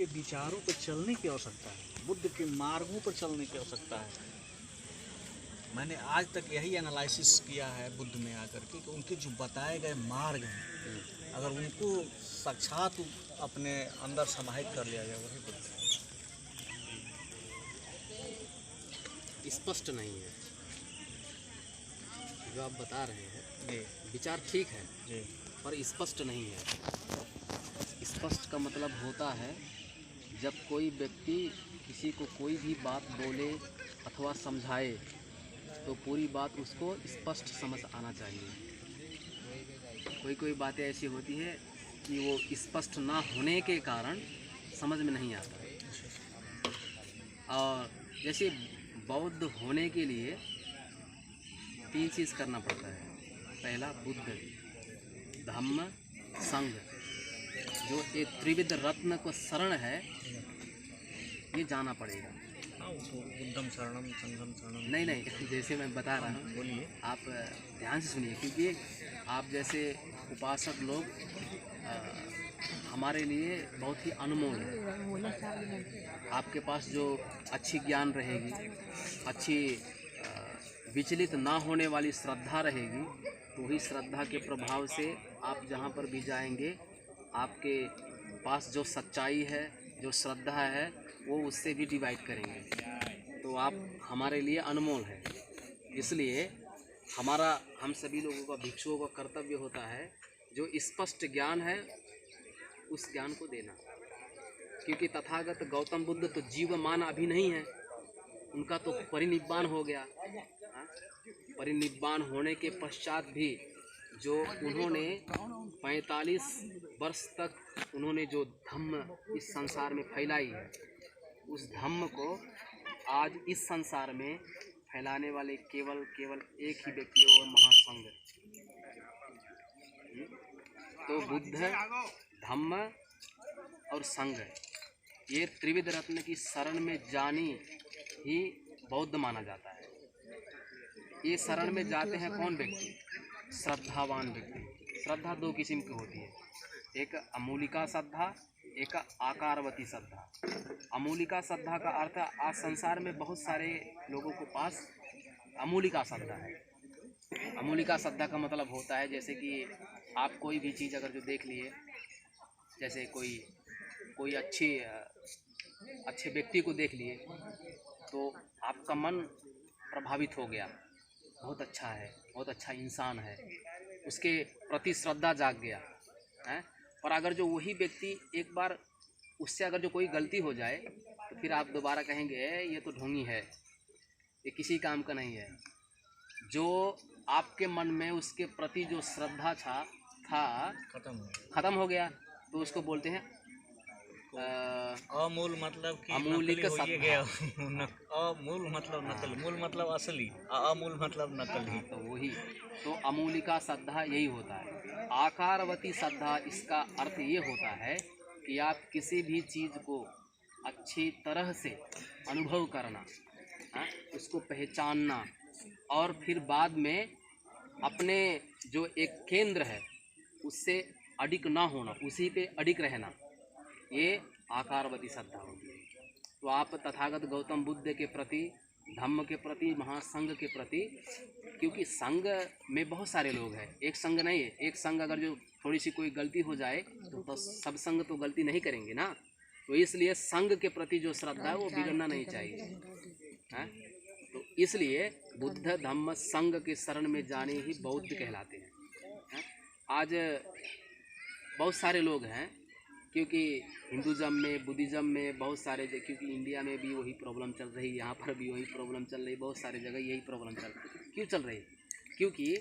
के विचारों पर चलने की आवश्यकता है, बुद्ध के मार्गों पर चलने की आवश्यकता है। मैंने आज तक यही एनालिसिस किया है बुद्ध में आकर के कि उनके जो बताए गए मार्ग हैं, अगर उनको साक्षात अपने अंदर समाहित कर लिया जाए, वही बुद्ध है। स्पष्ट नहीं है जो आप बता रहे हैं। जी विचार ठीक है जी पर स्पष्ट नहीं है। स्पष्ट का मतलब होता है जब कोई व्यक्ति किसी को कोई भी बात बोले अथवा समझाए तो पूरी बात उसको स्पष्ट समझ आना चाहिए। कोई कोई बातें ऐसी होती है कि वो स्पष्ट ना होने के कारण समझ में नहीं आता। और जैसे बौद्ध होने के लिए 3 चीज़ करना पड़ता है। पहला बुद्ध, धम्म, संघ। जो ये त्रिविध रत्न को शरण है, ये जाना पड़ेगा। बुद्धम शरणम संघम शरणम। नहीं, जैसे मैं बता रहा हूँ, बोलिए। आप ध्यान से सुनिए, क्योंकि आप जैसे उपासक लोग हमारे लिए बहुत ही अनमोल है। आपके पास जो अच्छी ज्ञान रहेगी, अच्छी विचलित ना होने वाली श्रद्धा रहेगी, तो वही श्रद्धा के प्रभाव से आप जहाँ पर भी जाएंगे, आपके पास जो सच्चाई है, जो श्रद्धा है, वो उससे भी डिवाइड करेंगे। तो आप हमारे लिए अनमोल है। इसलिए हम सभी लोगों का, भिक्षुओं का कर्तव्य होता है जो स्पष्ट ज्ञान है उस ज्ञान को देना। क्योंकि तथागत गौतम बुद्ध तो जीवमान अभी नहीं है, उनका तो परिनिब्बाण हो गया। परिनिब्बाण होने के पश्चात भी जो उन्होंने 45 वर्ष तक उन्होंने जो धम्म इस संसार में फैलाई है, उस धम्म को आज इस संसार में फैलाने वाले केवल एक ही व्यक्ति है, वो महासंघ। तो बुद्ध, धम्म और संघ, ये त्रिविध रत्न की शरण में जानी ही बौद्ध माना जाता है। ये शरण में जाते हैं कौन व्यक्ति? श्रद्धावान व्यक्ति। श्रद्धा 2 किस्म की होती है, एक अमूलिका श्रद्धा, एक आकारवती श्रद्धा। अमूलिका श्रद्धा का अर्थ, आज संसार में बहुत सारे लोगों के पास अमूलिका श्रद्धा है। अमूलिका श्रद्धा का मतलब होता है जैसे कि आप कोई भी चीज़ अगर जो देख लिए, जैसे कोई अच्छे व्यक्ति को देख लिए तो आपका मन प्रभावित हो गया, बहुत अच्छा है, बहुत अच्छा इंसान है, उसके प्रति श्रद्धा जाग गया है। पर अगर जो वही व्यक्ति एक बार उससे अगर जो कोई गलती हो जाए तो फिर आप दोबारा कहेंगे ये तो ढोंगी है, ये किसी काम का नहीं है। जो आपके मन में उसके प्रति जो श्रद्धा था खत्म हो गया, तो उसको बोलते हैं अमूल मतलब कि अमूलिक श्रद्धा। अमूल मतलब नकल, मूल मतलब असली, अमूल मतलब नकली। तो वही तो अमूलिका श्रद्धा यही होता है। आकारवती श्रद्धा, इसका अर्थ ये होता है कि आप किसी भी चीज़ को अच्छी तरह से अनुभव करना, उसको पहचानना, और फिर बाद में अपने जो एक केंद्र है उससे अडिग ना होना, उसी पे अडिग रहना, ये आकारवती श्रद्धा होती है। तो आप तथागत गौतम बुद्ध के प्रति, धम्म के प्रति, महासंघ के प्रति, क्योंकि संघ में बहुत सारे लोग हैं, एक संघ नहीं है। एक संघ अगर जो थोड़ी सी कोई गलती हो जाए तो सब संघ तो गलती नहीं करेंगे ना। तो इसलिए संघ के प्रति जो श्रद्धा है वो बिगड़ना नहीं चाहिए, है? तो इसलिए बुद्ध, धम्म, संघ के शरण में जाने ही बौद्ध कहलाते हैं। आज बहुत सारे लोग हैं, क्योंकि हिंदुज़म में, बुद्धिज़्म में बहुत सारे, क्योंकि इंडिया में भी वही प्रॉब्लम चल रही है, यहाँ पर भी वही प्रॉब्लम चल रही है, बहुत सारी जगह यही प्रॉब्लम चल रही है। क्यों चल रही है? क्योंकि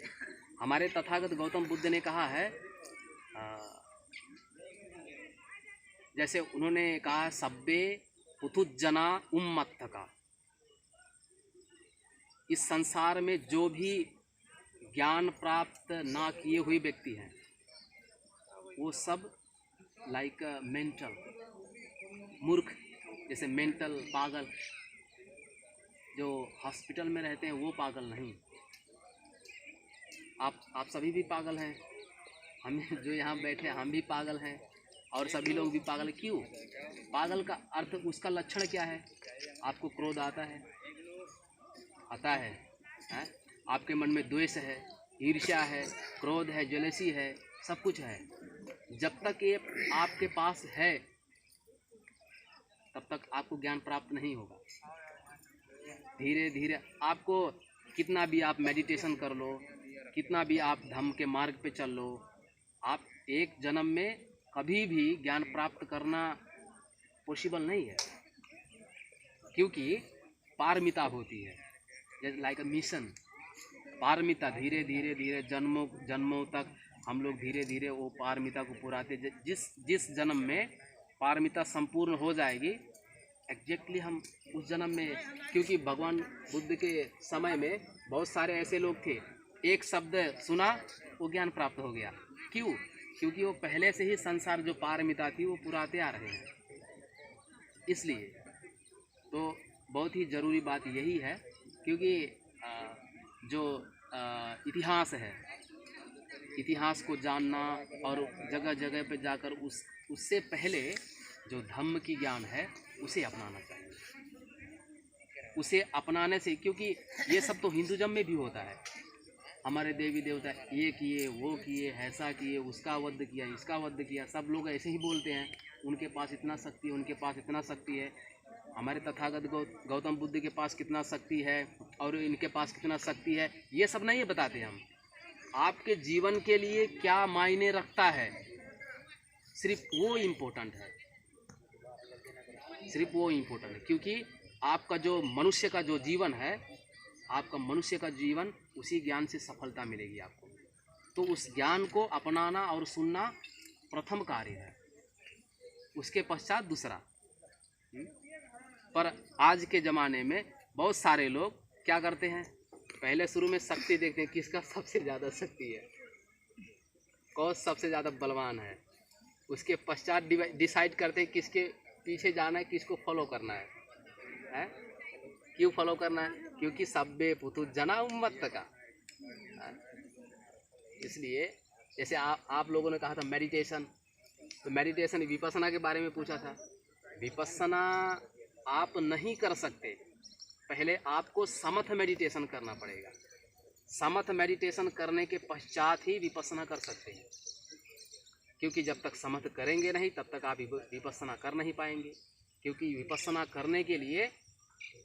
हमारे तथागत गौतम बुद्ध ने कहा है, जैसे उन्होंने कहा सब्बे पुथुजना उम्मत्तका, इस संसार में जो भी ज्ञान प्राप्त ना किए हुए व्यक्ति हैं वो सब लाइक मेंटल मूर्ख, जैसे मेंटल पागल, जो हॉस्पिटल में रहते हैं वो पागल नहीं। आप सभी भी पागल हैं, हम जो यहाँ बैठे हम भी पागल हैं, और सभी लोग भी पागल क्यों? पागल का अर्थ, उसका लक्षण क्या है? आपको क्रोध आता है, हैं? आपके मन में द्वेष है, ईर्ष्या है, क्रोध है, जेलसी है, सब कुछ है। जब तक ये आपके पास है तब तक आपको ज्ञान प्राप्त नहीं होगा। धीरे धीरे आपको कितना भी आप मेडिटेशन कर लो, कितना भी आप धम्म के मार्ग पे चल लो, आप एक जन्म में कभी भी ज्ञान प्राप्त करना पॉसिबल नहीं है, क्योंकि पारमिता होती है, जैसे लाइक अ मिशन। पारमिता धीरे धीरे धीरे जन्मों जन्मों तक हम लोग धीरे धीरे वो पारमिता को पुराते, जिस जन्म में पारमिता संपूर्ण हो जाएगी, एग्जैक्टली हम उस जन्म में, क्योंकि भगवान बुद्ध के समय में बहुत सारे ऐसे लोग थे, एक शब्द सुना वो ज्ञान प्राप्त हो गया। क्यों? क्योंकि वो पहले से ही संसार जो पारमिता थी वो पुराते आ रहे हैं। इसलिए तो बहुत ही ज़रूरी बात यही है, क्योंकि जो इतिहास है, इतिहास को जानना और जगह जगह पे जाकर उससे पहले जो धम्म की ज्ञान है उसे अपनाना चाहिए। उसे अपनाने से, क्योंकि ये सब तो हिंदुज़म में भी होता है, हमारे देवी देवता ये किए, वो किए, ऐसा किए, उसका वध किया, इसका वध किया, सब लोग ऐसे ही बोलते हैं, उनके पास इतना शक्ति है, उनके पास इतना शक्ति है। हमारे तथागत गौतम बुद्ध के पास कितना शक्ति है और इनके पास कितना शक्ति है, ये सब नहीं बताते हम। आपके जीवन के लिए क्या मायने रखता है, सिर्फ वो इम्पोर्टेंट है, सिर्फ वो इम्पोर्टेंट है। क्योंकि आपका जो मनुष्य का जो जीवन है, आपका मनुष्य का जीवन, उसी ज्ञान से सफलता मिलेगी आपको। तो उस ज्ञान को अपनाना और सुनना प्रथम कार्य है, उसके पश्चात दूसरा। पर आज के ज़माने में बहुत सारे लोग क्या करते हैं, पहले शुरू में शक्ति देखते हैं, किसका सबसे ज़्यादा शक्ति है, कौन सबसे ज़्यादा बलवान है, उसके पश्चात डिसाइड करते हैं किसके पीछे जाना है, किसको फॉलो करना है? क्यों फॉलो करना है? क्योंकि सब्बे पुतु जना उम्मत का। इसलिए जैसे आप लोगों ने कहा था मेडिटेशन, तो मेडिटेशन विपස්සना के बारे में पूछा था। विपස්සना आप नहीं कर सकते, पहले आपको समथ मेडिटेशन करना पड़ेगा। समथ मेडिटेशन करने के पश्चात ही विपස්සना कर सकते हैं, क्योंकि जब तक समथ करेंगे नहीं तब तक आप विपස්සना कर नहीं पाएंगे। क्योंकि विपස්සना करने के लिए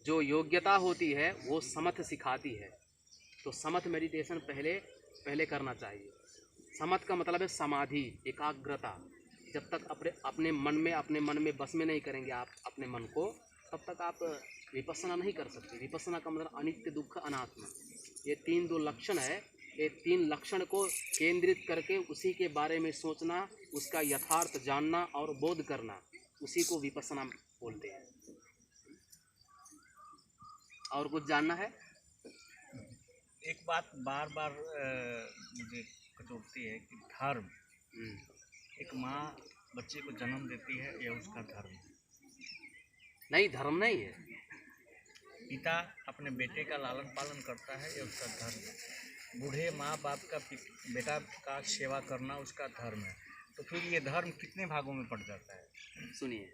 जो योग्यता होती है वो समथ सिखाती है। तो समथ मेडिटेशन पहले करना चाहिए। समथ का मतलब है समाधि, एकाग्रता। जब तक अपने मन में बस में नहीं करेंगे आप अपने मन को, तब तक आप विपස්සना नहीं कर सकते। विपස්සना का मतलब अनित्य, दुख, अनात्मा, ये 3 लक्षण है। ये 3 लक्षण को केंद्रित करके उसी के बारे में सोचना, उसका यथार्थ जानना और बोध करना, उसी को विपස්සना बोलते हैं। और कुछ जानना है? एक बात बार बार मुझे कचोटती है कि धर्म, एक माँ बच्चे को जन्म देती है, यह उसका धर्म है। नहीं, धर्म नहीं है। पिता अपने बेटे का लालन पालन करता है, यह उसका धर्म है। बूढ़े माँ बाप का बेटा का सेवा करना उसका धर्म है। तो फिर ये धर्म कितने भागों में पड़ जाता है? सुनिए,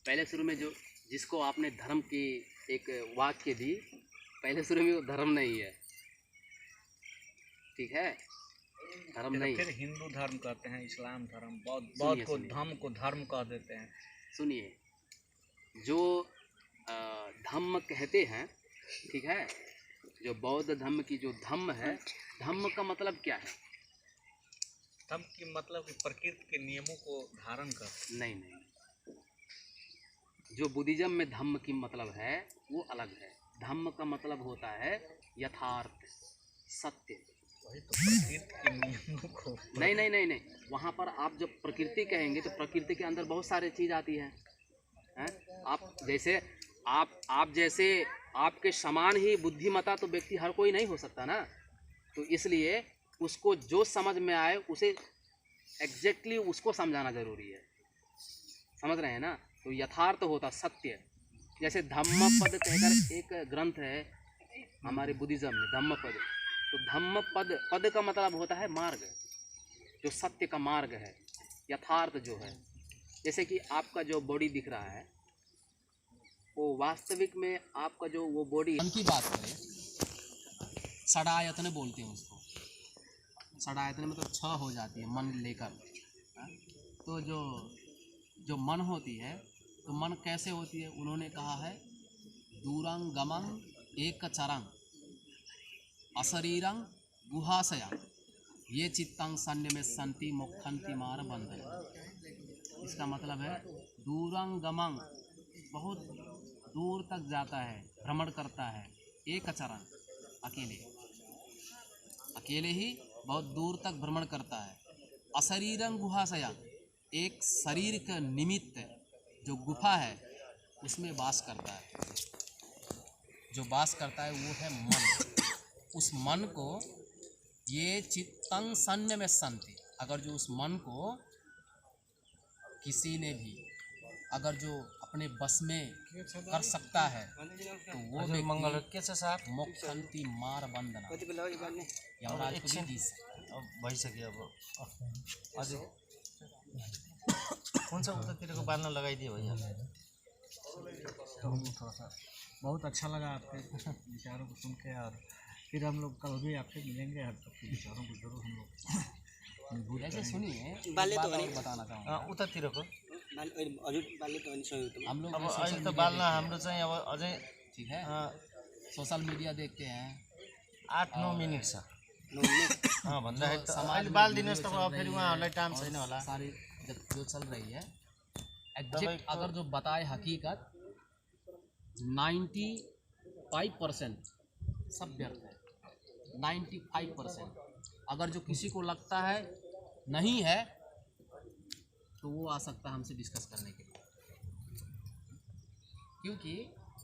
पहले शुरू में जो जिसको आपने धर्म की एक वाक्य दी, पहले शुरू में वो धर्म नहीं है, ठीक है? धर्म नहीं। फिर हिंदू धर्म कहते हैं, इस्लाम धर्म, बौद्ध को धम्म को धर्म कह देते हैं। सुनिए, जो धम्म कहते हैं, ठीक है, जो बौद्ध धम्म की जो धम्म है, धम्म का मतलब क्या है? धम्म की मतलब कि प्रकृति के नियमों को धारण कर। नहीं, जो बुद्धिज्म में धम्म की मतलब है वो अलग है। धम्म का मतलब होता है यथार्थ, सत्य। वही तो प्रकृति के नियमों को। नहीं, वहाँ पर आप जब प्रकृति कहेंगे तो प्रकृति के अंदर बहुत सारी चीज़ आती हैं। आप जैसे आपके समान ही बुद्धिमता तो व्यक्ति हर कोई नहीं हो सकता ना। तो इसलिए उसको जो समझ में आए उसे एग्जैक्टली उसको समझाना ज़रूरी है। समझ रहे हैं ना? तो यथार्थ होता सत्य। जैसे धम्मपद कहकर एक ग्रंथ है हमारे बुद्धिज्म में, धम्मपद। तो धम्मपद का मतलब होता है मार्ग, जो सत्य का मार्ग है, यथार्थ जो है। जैसे कि आपका जो बॉडी दिख रहा है वो वास्तविक में आपका जो वो बॉडी, मन की बात करें, षडायतन बोलते हैं उसको। षडायतन मतलब 6 हो जाती है मन लेकर। हाँ? तो जो मन होती है, तो मन कैसे होती है? उन्होंने कहा है दूरंग गमंग एक चरंग अशरीरंग गुहाशया ये चित्तंग सन्य में संति मुखंति मार बंधन। इसका मतलब है दूरंग गमंग, बहुत दूर तक जाता है, भ्रमण करता है। एक चरण, अकेले अकेले ही बहुत दूर तक भ्रमण करता है। अशरीरंग गुहाशया, एक शरीर का निमित्त जो गुफा है उसमें वास करता है। जो वास करता है वो है मन। उस मन को ये चित्तंग सन्य में संति, अगर जो उस मन को किसी ने भी अगर जो अपने बस में कर सकता है तो वो व्यक्ति मुखंति मार बंधना, यमराज को भी जीत सकता है। भइसक्यो अब अझै हुन्छ उतातिरको बाल्न लगाइदियो भैया। थोड़ा सा बहुत अच्छा लगा आपके विचारों को सुन के, और फिर हम लोग कल भी आपसे मिलेंगे, आपके विचारों को जरूर हम लोग ऐसे सुनिए, एक बाल्य बात तो और नहीं। बताना चाहूँगा। उतातिरको हजुर बाल्य त अनि सहयोग हम लोग अब भी सोशल अहिले त मीडिया बाल्न देखते हाम्रो चाहिँ अब अझै हैं, ठीक है, सोशल मीडिया देखते हैं। 8-9 मिनट छ। नहुने भन्दाखेरि त समाज अहिले में बालिदिनुहोस् वीडियो त चल अब फेरि रही उहाँहरूलाई है टाइम और छैन होला। सारी जो चल रही है एग्जैक्ट अगर जो बताए हकीकत 95% सब व्यर्थ है। 95% अगर जो किसी को लगता है नहीं है तो वो आ सकता है हमसे डिस्कस करने के लिए। क्योंकि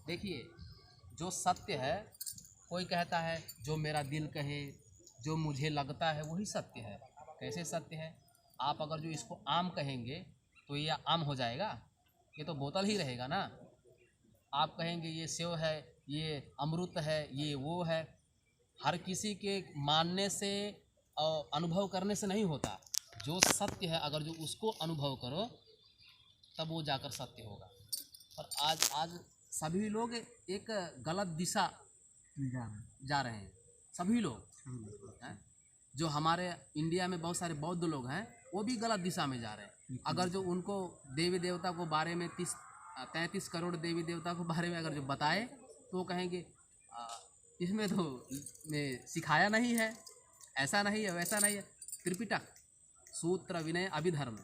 देखिए जो सत्य है, कोई कहता है जो मेरा दिल कहे, जो मुझे लगता है वही सत्य है। कैसे सत्य है? आप अगर जो इसको आम कहेंगे तो ये आम हो जाएगा, ये तो बोतल ही रहेगा ना। आप कहेंगे ये सेव है, ये अमृत है, ये वो है। हर किसी के मानने से और अनुभव करने से नहीं होता। जो सत्य है अगर जो उसको अनुभव करो तब वो जाकर सत्य होगा। और आज सभी लोग एक गलत दिशा जा रहे हैं, सभी लोग हैं। जो हमारे इंडिया में बहुत सारे बौद्ध लोग हैं वो भी गलत दिशा में जा रहे हैं। अगर जो उनको देवी देवता को बारे में 33 करोड़ देवी देवता को बारे में अगर जो बताए तो वो कहेंगे इसमें तो सिखाया नहीं है, ऐसा नहीं है, वैसा नहीं है। त्रिपिटक सूत्र विनय अभिधर्म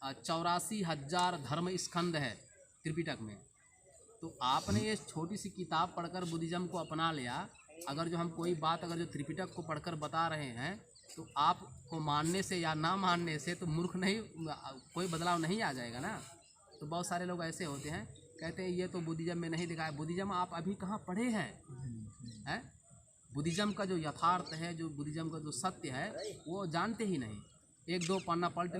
84,000 धर्म स्कंद है त्रिपिटक में। तो आपने ये छोटी सी किताब पढ़कर बुद्धिज्म को अपना लिया। अगर जो हम कोई बात अगर जो त्रिपिटक को पढ़कर बता रहे हैं तो आपको मानने से या ना मानने से तो मूर्ख नहीं, कोई बदलाव नहीं आ जाएगा ना। तो बहुत सारे लोग ऐसे होते हैं, कहते हैं ये तो बुद्धिज्म में नहीं दिखा है। बुद्धिज्म आप अभी कहाँ पढ़े हैं? बुद्धिज्म का जो यथार्थ है, जो बुद्धिज्म का जो सत्य है वो जानते ही नहीं। 1-2 पन्ना पढ़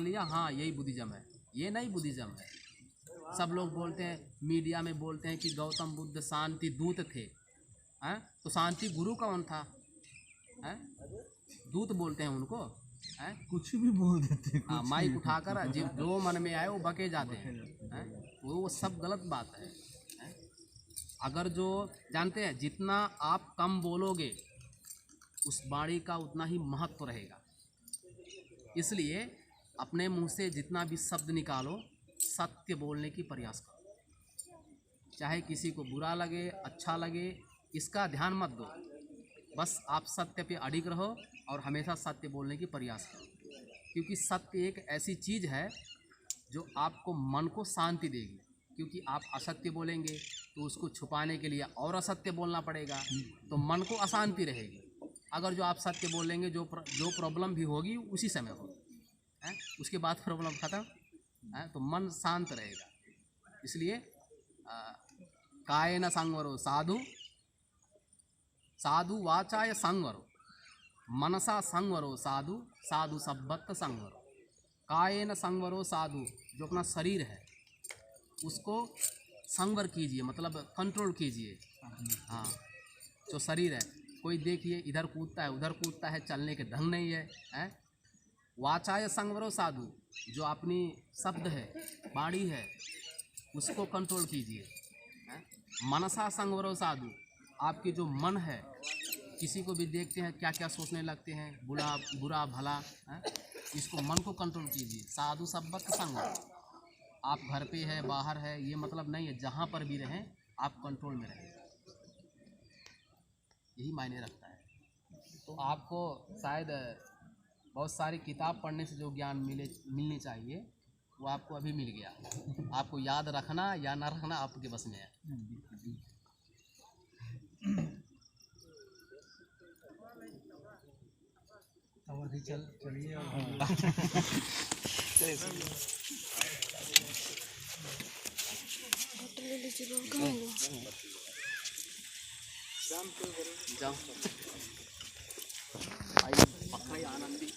लिया, हाँ यही बुद्धिज्म है। ये नहीं बुद्धिज्म है। सब लोग बोलते हैं, मीडिया में बोलते हैं कि गौतम बुद्ध शांति दूत थे, हैं? तो शांति गुरु कौन था? हैं? दूत बोलते हैं उनको, हैं? कुछ भी बोल देते हैं। हाँ, माइक उठाकर जो मन में आए वो बके जाते हैं। वो सब गलत बात है। अगर जो जानते हैं जितना आप कम बोलोगे उस वाणी का उतना ही महत्व रहेगा। इसलिए अपने मुंह से जितना भी शब्द निकालो सत्य बोलने की प्रयास करो। चाहे किसी को बुरा लगे, अच्छा लगे, इसका ध्यान मत दो। बस आप सत्य पे अडिग रहो और हमेशा सत्य बोलने की प्रयास करो। क्योंकि सत्य एक ऐसी चीज़ है जो आपको मन को शांति देगी। क्योंकि आप असत्य बोलेंगे तो उसको छुपाने के लिए और असत्य बोलना पड़ेगा, तो मन को अशांति रहेगी। अगर जो आप सत्य बोलेंगे जो प्रॉब्लम भी होगी उसी समय होगी, उसके बाद प्रॉब्लम ख़त्म, तो मन शांत रहेगा। इसलिए कायेन संवरो साधु साधु वाचाय संवरो मनसा संवरो साधु साधु सब्बत संवरो। कायेन संवरो साधु, जो अपना शरीर है उसको संवर कीजिए, मतलब कंट्रोल कीजिए। हाँ, जो शरीर है, कोई देखिए इधर कूदता है उधर कूदता है, चलने के ढंग नहीं है, वाचाय संवरो साधु, जो अपनी शब्द है, वाणी है, उसको कंट्रोल कीजिए। हैं? मनसा संवरो साधु, आपके जो मन है, किसी को भी देखते हैं क्या क्या सोचने लगते हैं, बुरा बुरा भला, हैं? इसको मन को कंट्रोल कीजिए। साधु सब्बत संग, आप घर पे है बाहर है ये मतलब नहीं है, जहाँ पर भी रहें आप कंट्रोल में रहें, यही मायने रखता है। तो आपको शायद बहुत सारी किताब पढ़ने से जो ज्ञान मिलनी चाहिए वो आपको अभी मिल गया। आपको याद रखना या ना रखना आपके बस में है। जाओ भाई, पक्का ही आनंद भाई।